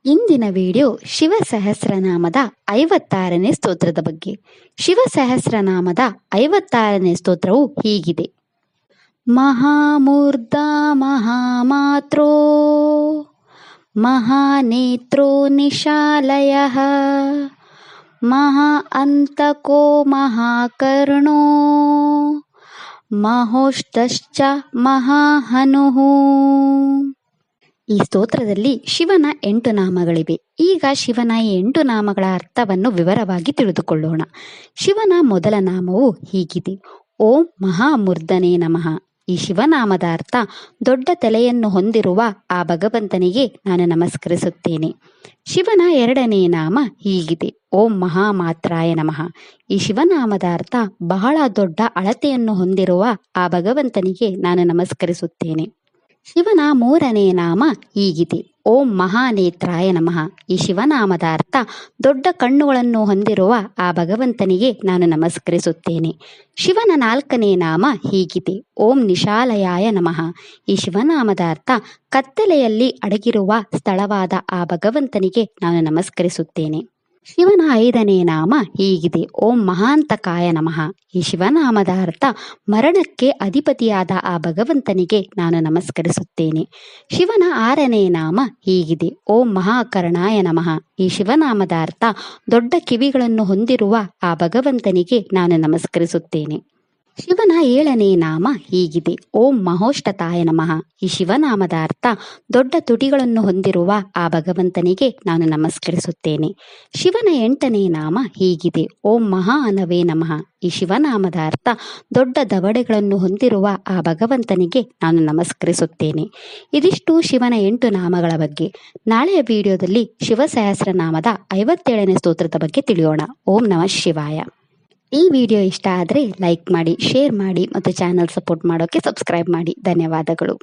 ಇಂದಿನ ವಿಡಿಯೋ ಶಿವ ಸಹಸ್ರನಾಮದ 56ನೇ ಸ್ತೋತ್ರದ ಬಗ್ಗೆ. ಶಿವ ಸಹಸ್ರನಾಮದ 56ನೇ ಸ್ತೋತ್ರವು ಹೀಗಿದೆ. ಮಹಾಮೂರ್ಧ ಮಹಾಮಾತ್ರೋ ಮಹಾನೇತ್ರೋ ನಿಶಾಲಯಃ ಮಹಾ ಅಂತಕೋ ಮಹಾಕರ್ಣೋ ಮಹೋಷ್ಟಶ್ಚ ಮಹಾಹನುಃ. ಈ ಸ್ತೋತ್ರದಲ್ಲಿ ಶಿವನ 8 ನಾಮಗಳಿವೆ. ಈಗ ಶಿವನ ಈ 8 ನಾಮಗಳ ಅರ್ಥವನ್ನು ವಿವರವಾಗಿ ತಿಳಿದುಕೊಳ್ಳೋಣ. ಶಿವನ ಮೊದಲ ನಾಮವು ಹೀಗಿದೆ: ಓಂ ಮಹಾಮೂರ್ಧನೇ ನಮಃ. ಈ ಶಿವನಾಮದ ಅರ್ಥ ದೊಡ್ಡ ತಲೆಯನ್ನು ಹೊಂದಿರುವ ಆ ಭಗವಂತನಿಗೆ ನಾನು ನಮಸ್ಕರಿಸುತ್ತೇನೆ. ಶಿವನ 2ನೇ ನಾಮ ಹೀಗಿದೆ: ಓಂ ಮಹಾಮಾತ್ರಾಯ ನಮಃ. ಈ ಶಿವನಾಮದ ಅರ್ಥ ಬಹಳ ದೊಡ್ಡ ಅಳತೆಯನ್ನು ಹೊಂದಿರುವ ಆ ಭಗವಂತನಿಗೆ ನಾನು ನಮಸ್ಕರಿಸುತ್ತೇನೆ. ಶಿವನ 3ನೇ ನಾಮ ಹೀಗಿದೆ: ಓಂ ಮಹಾನೇತ್ರಾಯ ನಮಃ. ಈ ಶಿವನಾಮದ ಅರ್ಥ ದೊಡ್ಡ ಕಣ್ಣುಗಳನ್ನು ಹೊಂದಿರುವ ಆ ಭಗವಂತನಿಗೆ ನಾನು ನಮಸ್ಕರಿಸುತ್ತೇನೆ. ಶಿವನ 4ನೇ ನಾಮ ಹೀಗಿದೆ: ಓಂ ನಿಶಾಲಯಾಯ ನಮಃ. ಈ ಶಿವನಾಮದ ಅರ್ಥ ಕತ್ತಲೆಯಲ್ಲಿ ಅಡಗಿರುವ ಸ್ಥಳವಾದ ಆ ಭಗವಂತನಿಗೆ ನಾನು ನಮಸ್ಕರಿಸುತ್ತೇನೆ. ಶಿವನ 5ನೇ ನಾಮ ಹೀಗಿದೆ: ಓಂ ಮಹಾಂತಕಾಯ ನಮಃ. ಈ ಶಿವನಾಮದ ಅರ್ಥ ಮರಣಕ್ಕೆ ಅಧಿಪತಿಯಾದ ಆ ಭಗವಂತನಿಗೆ ನಾನು ನಮಸ್ಕರಿಸುತ್ತೇನೆ. ಶಿವನ 6ನೇ ನಾಮ ಹೀಗಿದೆ: ಓಂ ಮಹಾಕರ್ಣಾಯ ನಮಃ. ಈ ಶಿವನಾಮದ ಅರ್ಥ ದೊಡ್ಡ ಕಿವಿಗಳನ್ನು ಹೊಂದಿರುವ ಆ ಭಗವಂತನಿಗೆ ನಾನು ನಮಸ್ಕರಿಸುತ್ತೇನೆ. ಶಿವನ 7ನೇ ನಾಮ ಹೀಗಿದೆ: ಓಂ ಮಹೋಷ್ಟತಾಯ ನಮಃ. ಈ ಶಿವನಾಮದ ಅರ್ಥ ದೊಡ್ಡ ತುಟಿಗಳನ್ನು ಹೊಂದಿರುವ ಆ ಭಗವಂತನಿಗೆ ನಾನು ನಮಸ್ಕರಿಸುತ್ತೇನೆ. ಶಿವನ 8ನೇ ನಾಮ ಹೀಗಿದೆ: ಓಂ ಮಹಾ ಅನವೇ ನಮಃ. ಈ ಶಿವನಾಮದ ಅರ್ಥ ದೊಡ್ಡ ದವಡೆಗಳನ್ನು ಹೊಂದಿರುವ ಆ ಭಗವಂತನಿಗೆ ನಾನು ನಮಸ್ಕರಿಸುತ್ತೇನೆ. ಇದಿಷ್ಟು ಶಿವನ 8 ನಾಮಗಳ ಬಗ್ಗೆ. ನಾಳೆಯ ವಿಡಿಯೋದಲ್ಲಿ ಶಿವ ಸಹಸ್ರನಾಮದ 57ನೇ ಸ್ತೋತ್ರದ ಬಗ್ಗೆ ತಿಳಿಯೋಣ. ಓಂ ನಮಃ ಶಿವಾಯ. ಈ ವಿಡಿಯೋ ಇಷ್ಟ ಆದರೆ ಲೈಕ್ ಮಾಡಿ, ಶೇರ್ ಮಾಡಿ ಮತ್ತು ಚಾನಲ್ ಸಪೋರ್ಟ್ ಮಾಡೋಕ್ಕೆ ಸಬ್ಸ್ಕ್ರೈಬ್ ಮಾಡಿ. ಧನ್ಯವಾದಗಳು.